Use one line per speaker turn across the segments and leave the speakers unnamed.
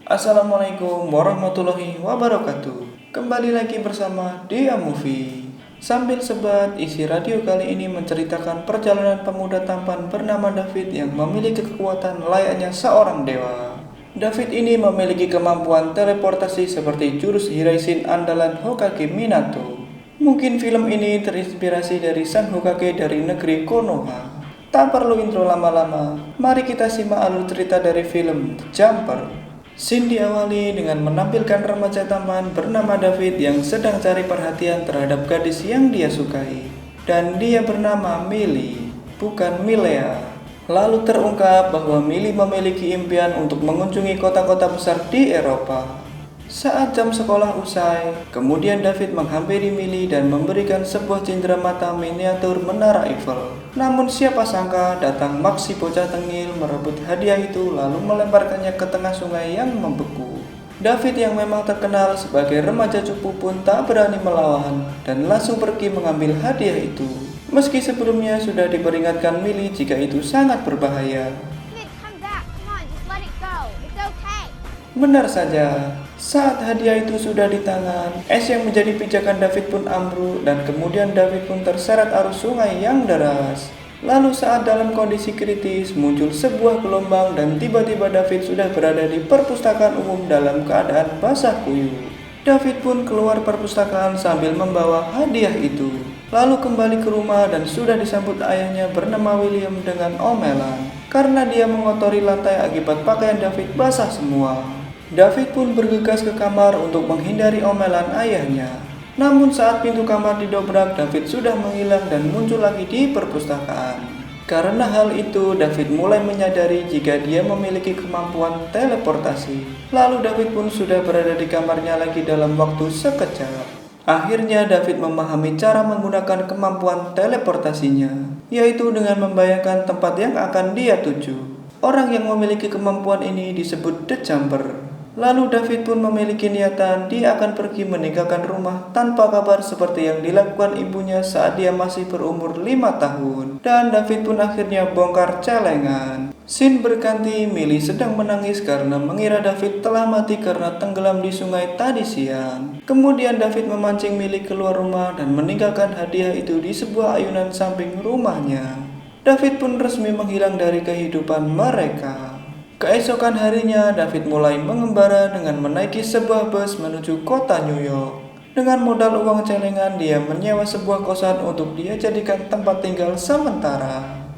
Assalamualaikum warahmatullahi wabarakatuh. Kembali lagi bersama Dia Movie. Sambil sebat, isi radio kali ini menceritakan perjalanan pemuda tampan bernama David yang memiliki kekuatan layaknya seorang dewa. David ini memiliki kemampuan teleportasi seperti jurus Hiraishin andalan Hokage Minato. Mungkin film ini terinspirasi dari sang Hokage dari negeri Konoha. Tak perlu intro lama-lama, mari kita simak alur cerita dari film The Jumper. Scene diawali dengan menampilkan remaja tampan bernama David yang sedang cari perhatian terhadap gadis yang dia sukai. Dan dia bernama Millie, bukan Milea. Lalu terungkap bahwa Millie memiliki impian untuk mengunjungi kota-kota besar di Eropa. Saat jam sekolah usai, kemudian David menghampiri Millie dan memberikan sebuah cindera mata miniatur menara Eiffel. Namun siapa sangka datang Max si bocah tengil merebut hadiah itu lalu melemparkannya ke tengah sungai yang membeku. David yang memang terkenal sebagai remaja cupu pun tak berani melawan dan langsung pergi mengambil hadiah itu. Meski sebelumnya sudah diperingatkan Millie jika itu sangat berbahaya. Benar saja, saat hadiah itu sudah di tangan, es yang menjadi pijakan David pun ambruk dan kemudian David pun terseret arus sungai yang deras. Lalu saat dalam kondisi kritis muncul sebuah gelombang dan tiba-tiba David sudah berada di perpustakaan umum dalam keadaan basah kuyup. David pun keluar perpustakaan sambil membawa hadiah itu. Lalu kembali ke rumah dan sudah disambut ayahnya bernama William dengan omelan karena dia mengotori lantai akibat pakaian David basah semua. David pun bergegas ke kamar untuk menghindari omelan ayahnya. Namun saat pintu kamar didobrak, David sudah menghilang dan muncul lagi di perpustakaan. Karena hal itu, David mulai menyadari jika dia memiliki kemampuan teleportasi. Lalu David pun sudah berada di kamarnya lagi dalam waktu sekejap. Akhirnya David memahami cara menggunakan kemampuan teleportasinya, yaitu dengan membayangkan tempat yang akan dia tuju. Orang yang memiliki kemampuan ini disebut The Jumper. Lalu David pun memiliki niatan dia akan pergi meninggalkan rumah tanpa kabar seperti yang dilakukan ibunya saat dia masih berumur 5 tahun. Dan David pun akhirnya bongkar celengan. Scene berganti, Millie sedang menangis karena mengira David telah mati karena tenggelam di sungai tadi siang. Kemudian David memancing Millie keluar rumah dan meninggalkan hadiah itu di sebuah ayunan samping rumahnya. David pun resmi menghilang dari kehidupan mereka. Keesokan harinya, David mulai mengembara dengan menaiki sebuah bus menuju kota New York. Dengan modal uang celengan, dia menyewa sebuah kosan untuk dia jadikan tempat tinggal sementara.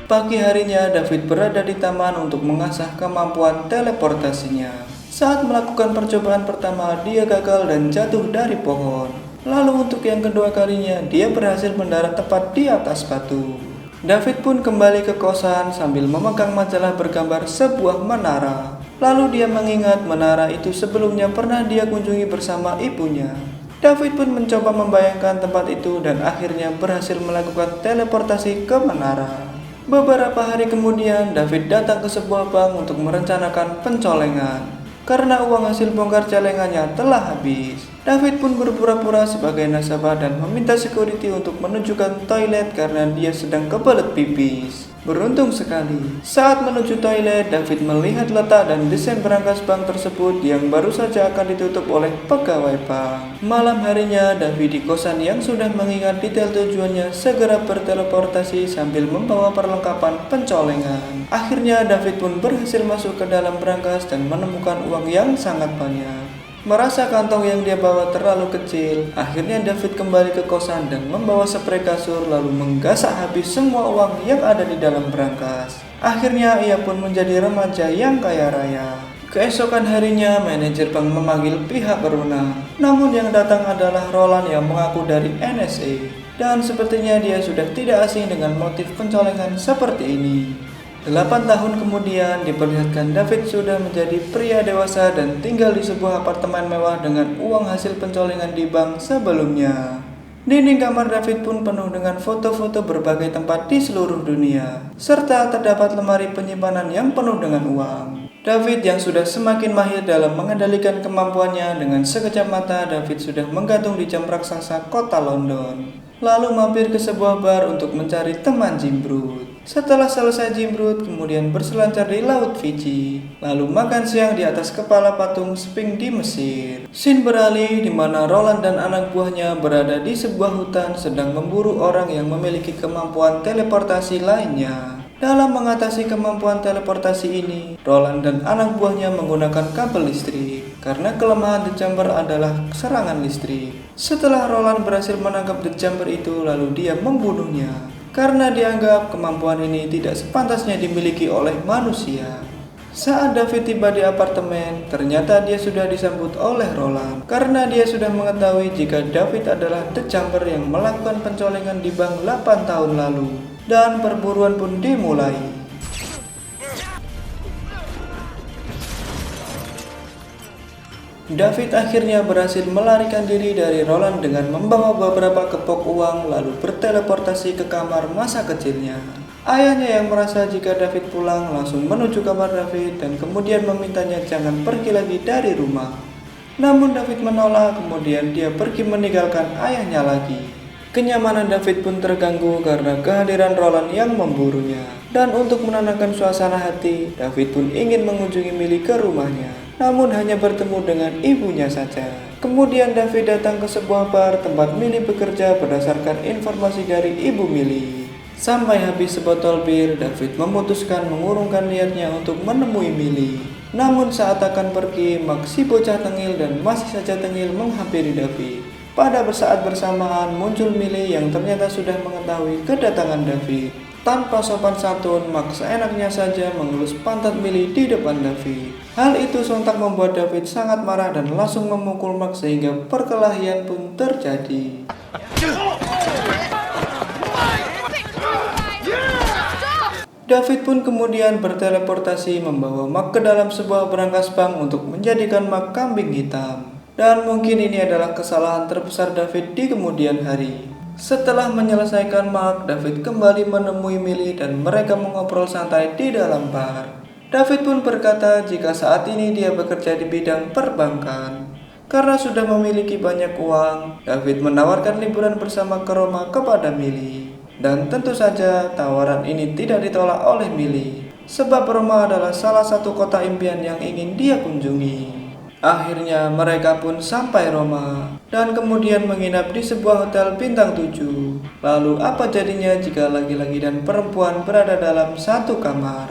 Pagi harinya, David berada di taman untuk mengasah kemampuan teleportasinya. Saat melakukan percobaan pertama, dia gagal dan jatuh dari pohon. Lalu untuk yang kedua kalinya, dia berhasil mendarat tepat di atas batu. David pun kembali ke kosan sambil memegang majalah bergambar sebuah menara. Lalu dia mengingat menara itu sebelumnya pernah dia kunjungi bersama ibunya. David pun mencoba membayangkan tempat itu dan akhirnya berhasil melakukan teleportasi ke menara. Beberapa hari kemudian, David datang ke sebuah bank untuk merencanakan pencolengan. Karena uang hasil bongkar celengannya telah habis, David pun berpura-pura sebagai nasabah dan meminta security untuk menunjukkan toilet karena dia sedang kebelet pipis. Beruntung sekali, saat menuju toilet, David melihat letak dan desain berangkas bank tersebut yang baru saja akan ditutup oleh pegawai bank. Malam harinya, David di kosan yang sudah mengingat detail tujuannya segera berteleportasi sambil membawa perlengkapan pencolengan. Akhirnya, David pun berhasil masuk ke dalam berangkas dan menemukan uang yang sangat banyak. Merasa kantong yang dia bawa terlalu kecil, akhirnya David kembali ke kosan dan membawa spray kasur lalu menggasak habis semua uang yang ada di dalam berangkas. Akhirnya ia pun menjadi remaja yang kaya raya. Keesokan harinya, manajer bank memanggil pihak berwenang. Namun yang datang adalah Roland yang mengaku dari NSA. Dan sepertinya dia sudah tidak asing dengan motif pencolengan seperti ini. 8 tahun kemudian diperlihatkan David sudah menjadi pria dewasa dan tinggal di sebuah apartemen mewah dengan uang hasil pencolengan di bank sebelumnya. Dinding kamar David pun penuh dengan foto-foto berbagai tempat di seluruh dunia, serta terdapat lemari penyimpanan yang penuh dengan uang. David yang sudah semakin mahir dalam mengendalikan kemampuannya, dengan sekejap mata David sudah menggantung di jam raksasa kota London. Lalu mampir ke sebuah bar untuk mencari teman jimbrut. Setelah selesai Zimrud, kemudian berselancar di Laut Fiji, lalu makan siang di atas kepala patung Sphinx di Mesir. Scene beralih di mana Roland dan anak buahnya berada di sebuah hutan sedang memburu orang yang memiliki kemampuan teleportasi lainnya. Dalam mengatasi kemampuan teleportasi ini, Roland dan anak buahnya menggunakan kabel listrik, karena kelemahan The Jumper adalah serangan listrik. Setelah Roland berhasil menangkap The Jumper itu, lalu dia membunuhnya, karena dianggap kemampuan ini tidak sepantasnya dimiliki oleh manusia. Saat David tiba di apartemen, ternyata dia sudah disambut oleh Roland, karena dia sudah mengetahui jika David adalah The Jumper yang melakukan pencolengan di bank 8 tahun lalu. Dan perburuan pun dimulai. David akhirnya berhasil melarikan diri dari Roland dengan membawa beberapa kepok uang lalu berteleportasi ke kamar masa kecilnya. Ayahnya yang merasa jika David pulang langsung menuju kamar David dan kemudian memintanya jangan pergi lagi dari rumah. Namun David menolak, kemudian dia pergi meninggalkan ayahnya lagi. Kenyamanan David pun terganggu karena kehadiran Roland yang memburunya. Dan untuk menenangkan suasana hati, David pun ingin mengunjungi Millie ke rumahnya, namun hanya bertemu dengan ibunya saja. Kemudian David datang ke sebuah bar tempat Millie bekerja berdasarkan informasi dari ibu Millie. Sampai habis sebotol bir, David memutuskan mengurungkan niatnya untuk menemui Millie. Namun saat akan pergi, Max si bocah tengil dan masih saja tengil menghampiri David. Pada saat bersamaan muncul Millie yang ternyata sudah mengetahui kedatangan David. Tanpa sopan santun, Max seenaknya saja mengelus pantat Millie di depan David. Hal itu sontak membuat David sangat marah dan langsung memukul Max sehingga perkelahian pun terjadi. David pun kemudian berteleportasi membawa Max ke dalam sebuah berangkas bank untuk menjadikan Max kambing hitam. Dan mungkin ini adalah kesalahan terbesar David di kemudian hari. Setelah menyelesaikan Mark, David kembali menemui Millie dan mereka mengobrol santai di dalam bar. David pun berkata jika saat ini dia bekerja di bidang perbankan. Karena sudah memiliki banyak uang, David menawarkan liburan bersama ke Roma kepada Millie. Dan tentu saja tawaran ini tidak ditolak oleh Millie, sebab Roma adalah salah satu kota impian yang ingin dia kunjungi. Akhirnya mereka pun sampai Roma dan kemudian menginap di sebuah hotel bintang 7. Lalu apa jadinya jika laki-laki dan perempuan berada dalam satu kamar?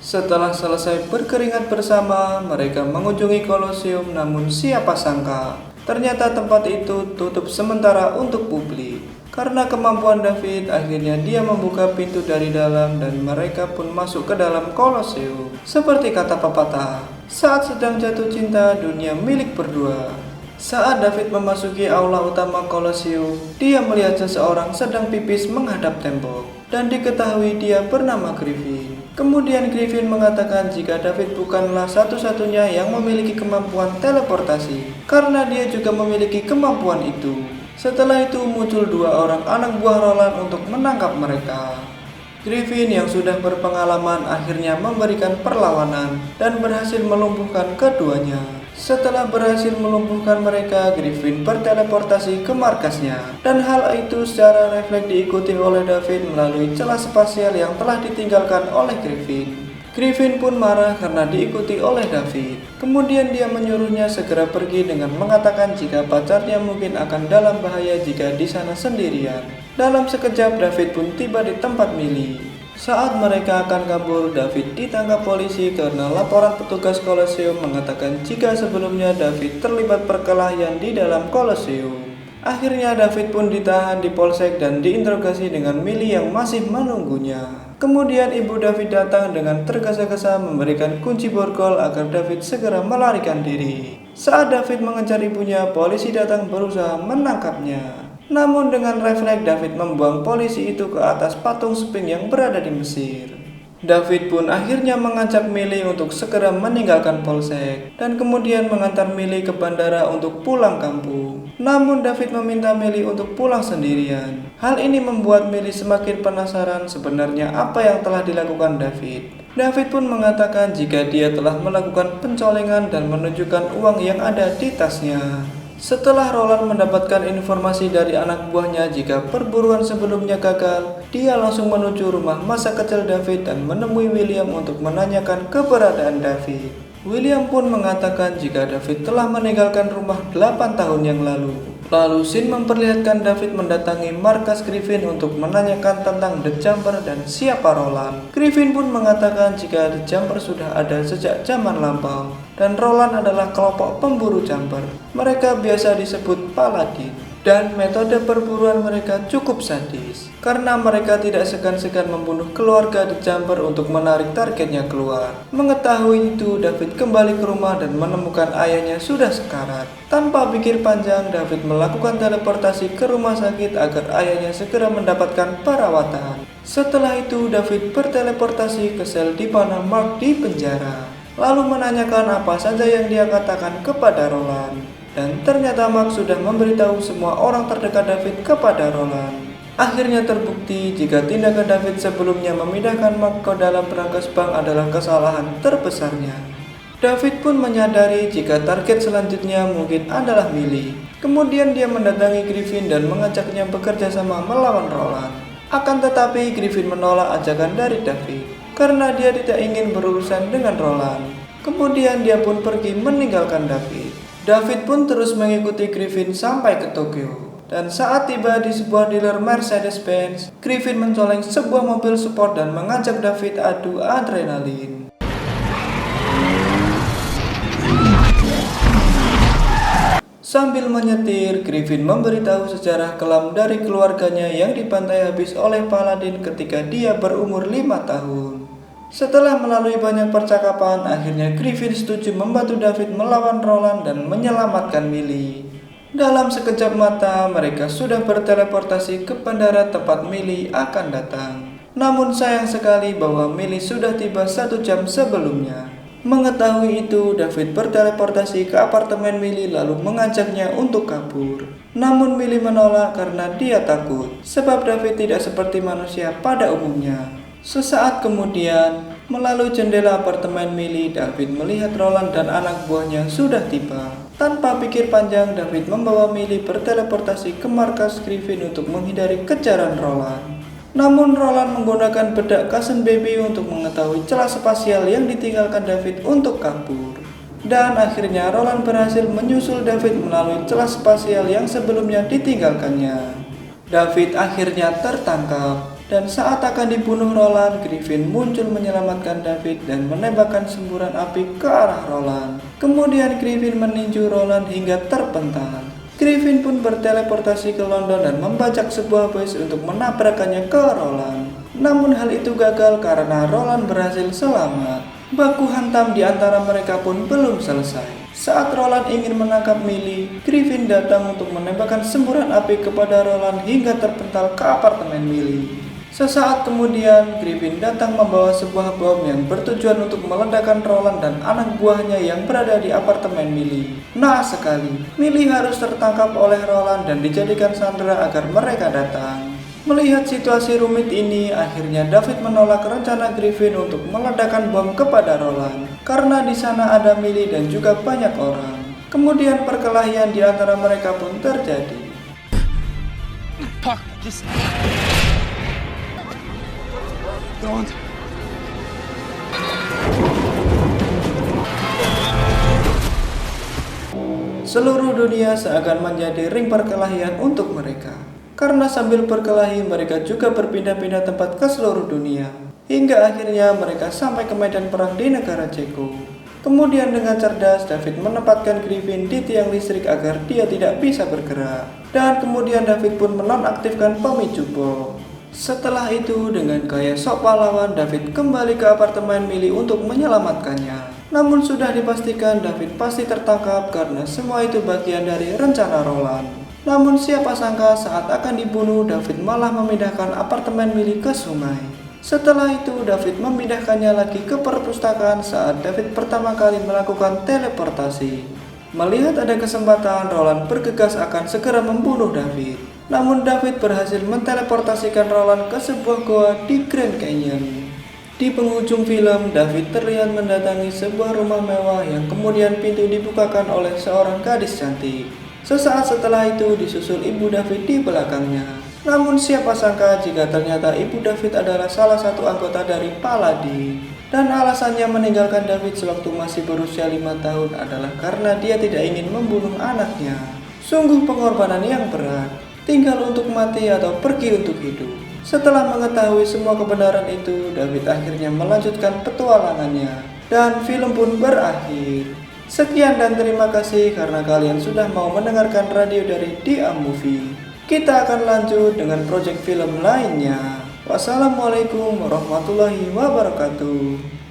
Setelah selesai berkeringat bersama, mereka mengunjungi Kolosium, namun siapa sangka ternyata tempat itu tutup sementara untuk publik. Karena kemampuan David, akhirnya dia membuka pintu dari dalam dan mereka pun masuk ke dalam Kolosium. Seperti kata pepatah, saat sedang jatuh cinta, dunia milik berdua. Saat David memasuki aula utama Kolosium, dia melihat seseorang sedang pipis menghadap tembok dan diketahui dia bernama Griffin. Kemudian Griffin mengatakan jika David bukanlah satu-satunya yang memiliki kemampuan teleportasi, karena dia juga memiliki kemampuan itu. Setelah itu muncul dua orang anak buah Roland untuk menangkap mereka. Griffin yang sudah berpengalaman akhirnya memberikan perlawanan dan berhasil melumpuhkan keduanya. Setelah berhasil melumpuhkan mereka, Griffin berteleportasi ke markasnya. Dan hal itu secara refleks diikuti oleh David melalui celah spasial yang telah ditinggalkan oleh Griffin. Griffin pun marah karena diikuti oleh David. Kemudian dia menyuruhnya segera pergi dengan mengatakan jika pacarnya mungkin akan dalam bahaya jika di sana sendirian. Dalam sekejap David pun tiba di tempat Millie. Saat mereka akan kabur, David ditangkap polisi karena laporan petugas Kolosium mengatakan jika sebelumnya David terlibat perkelahian di dalam Kolosium. Akhirnya David pun ditahan di polsek dan diinterogasi dengan Millie yang masih menunggunya. Kemudian ibu David datang dengan tergesa-gesa memberikan kunci borgol agar David segera melarikan diri. Saat David mengejar ibunya, polisi datang berusaha menangkapnya. Namun dengan refleks David membuang polisi itu ke atas patung Sphinx yang berada di Mesir. David pun akhirnya mengajak Millie untuk segera meninggalkan polsek dan kemudian mengantar Millie ke bandara untuk pulang kampung. Namun David meminta Millie untuk pulang sendirian. Hal ini membuat Millie semakin penasaran sebenarnya apa yang telah dilakukan David. David pun mengatakan jika dia telah melakukan pencolengan dan menunjukkan uang yang ada di tasnya. Setelah Roland mendapatkan informasi dari anak buahnya jika perburuan sebelumnya gagal, dia langsung menuju rumah masa kecil David dan menemui William untuk menanyakan keberadaan David. William pun mengatakan jika David telah meninggalkan rumah 8 tahun yang lalu. Lalu Sin memperlihatkan David mendatangi markas Griffin untuk menanyakan tentang The Jumper dan siapa Roland. Griffin pun mengatakan jika The Jumper sudah ada sejak zaman lampau dan Roland adalah kelompok pemburu Jumper. Mereka biasa disebut Paladin. Dan metode perburuan mereka cukup sadis, karena mereka tidak segan-segan membunuh keluarga The Jumper untuk menarik targetnya keluar. Mengetahui itu, David kembali ke rumah dan menemukan ayahnya sudah sekarat. Tanpa pikir panjang, David melakukan teleportasi ke rumah sakit agar ayahnya segera mendapatkan perawatan. Setelah itu, David berteleportasi ke sel di mana Mark di penjara, lalu menanyakan apa saja yang dia katakan kepada Roland. Dan ternyata Mark sudah memberitahu semua orang terdekat David kepada Roland. Akhirnya terbukti jika tindakan David sebelumnya memindahkan Mark ke dalam berangkas bank adalah kesalahan terbesarnya. David pun menyadari jika target selanjutnya mungkin adalah Millie. Kemudian dia mendatangi Griffin dan mengajaknya bekerja sama melawan Roland. Akan tetapi Griffin menolak ajakan dari David karena dia tidak ingin berurusan dengan Roland. Kemudian dia pun pergi meninggalkan David. David pun terus mengikuti Griffin sampai ke Tokyo. Dan saat tiba di sebuah dealer Mercedes-Benz, Griffin mencoleng sebuah mobil sport dan mengajak David adu adrenalin. Sambil menyetir, Griffin memberitahu sejarah kelam dari keluarganya yang dibantai habis oleh Paladin ketika dia berumur 5 tahun. Setelah melalui banyak percakapan, akhirnya Griffin setuju membantu David melawan Roland dan menyelamatkan Millie. Dalam sekejap mata, mereka sudah berteleportasi ke bandara tempat Millie akan datang. Namun sayang sekali bahwa Millie sudah tiba 1 jam sebelumnya. Mengetahui itu, David berteleportasi ke apartemen Millie lalu mengajaknya untuk kabur. Namun Millie menolak karena dia takut, sebab David tidak seperti manusia pada umumnya. Sesaat kemudian, melalui jendela apartemen Millie, David melihat Roland dan anak buahnya sudah tiba. Tanpa pikir panjang, David membawa Millie berteleportasi ke markas Griffin untuk menghindari kejaran Roland. Namun Roland menggunakan bedak Cousin Baby untuk mengetahui celah spasial yang ditinggalkan David untuk kabur. Dan akhirnya Roland berhasil menyusul David melalui celah spasial yang sebelumnya ditinggalkannya. David akhirnya tertangkap. Dan saat akan dibunuh Roland, Griffin muncul menyelamatkan David dan menembakkan semburan api ke arah Roland. Kemudian Griffin meninju Roland hingga terpental. Griffin pun berteleportasi ke London dan membajak sebuah bus untuk menabrakkannya ke Roland. Namun hal itu gagal karena Roland berhasil selamat. Baku hantam di antara mereka pun belum selesai. Saat Roland ingin menangkap Millie, Griffin datang untuk menembakkan semburan api kepada Roland hingga terpental ke apartemen Millie. Sesaat kemudian, Griffin datang membawa sebuah bom yang bertujuan untuk meledakkan Roland dan anak buahnya yang berada di apartemen Millie. Naas sekali, Millie harus tertangkap oleh Roland dan dijadikan sandera agar mereka datang. Melihat situasi rumit ini, akhirnya David menolak rencana Griffin untuk meledakkan bom kepada Roland, karena di sana ada Millie dan juga banyak orang. Kemudian perkelahian di antara mereka pun terjadi. Seluruh dunia seakan menjadi ring perkelahian untuk mereka. Karena sambil berkelahi mereka juga berpindah-pindah tempat ke seluruh dunia. Hingga akhirnya mereka sampai ke medan perang di negara Ceko. Kemudian dengan cerdas David menempatkan Griffin di tiang listrik agar dia tidak bisa bergerak. Dan kemudian David pun menonaktifkan pemicu bom. Setelah itu, dengan gaya sok pahlawan, David kembali ke apartemen Millie untuk menyelamatkannya. Namun sudah dipastikan David pasti tertangkap karena semua itu bagian dari rencana Roland. Namun siapa sangka saat akan dibunuh, David malah memindahkan apartemen Millie ke sungai. Setelah itu, David memindahkannya lagi ke perpustakaan saat David pertama kali melakukan teleportasi. Melihat ada kesempatan, Roland bergegas akan segera membunuh David. Namun David berhasil menteleportasikan Roland ke sebuah goa di Grand Canyon. Di penghujung film, David terlihat mendatangi sebuah rumah mewah yang kemudian pintu dibukakan oleh seorang gadis cantik. Sesaat setelah itu disusul ibu David di belakangnya. Namun siapa sangka jika ternyata ibu David adalah salah satu anggota dari Paladin. Dan alasannya meninggalkan David sewaktu masih berusia 5 tahun adalah karena dia tidak ingin membunuh anaknya. Sungguh pengorbanan yang berat, tinggal untuk mati atau pergi untuk hidup. Setelah mengetahui semua kebenaran itu, David akhirnya melanjutkan petualangannya. Dan film pun berakhir. Sekian dan terima kasih karena kalian sudah mau mendengarkan radio dari Dia Movie. Kita akan lanjut dengan proyek film lainnya. Wassalamualaikum warahmatullahi wabarakatuh.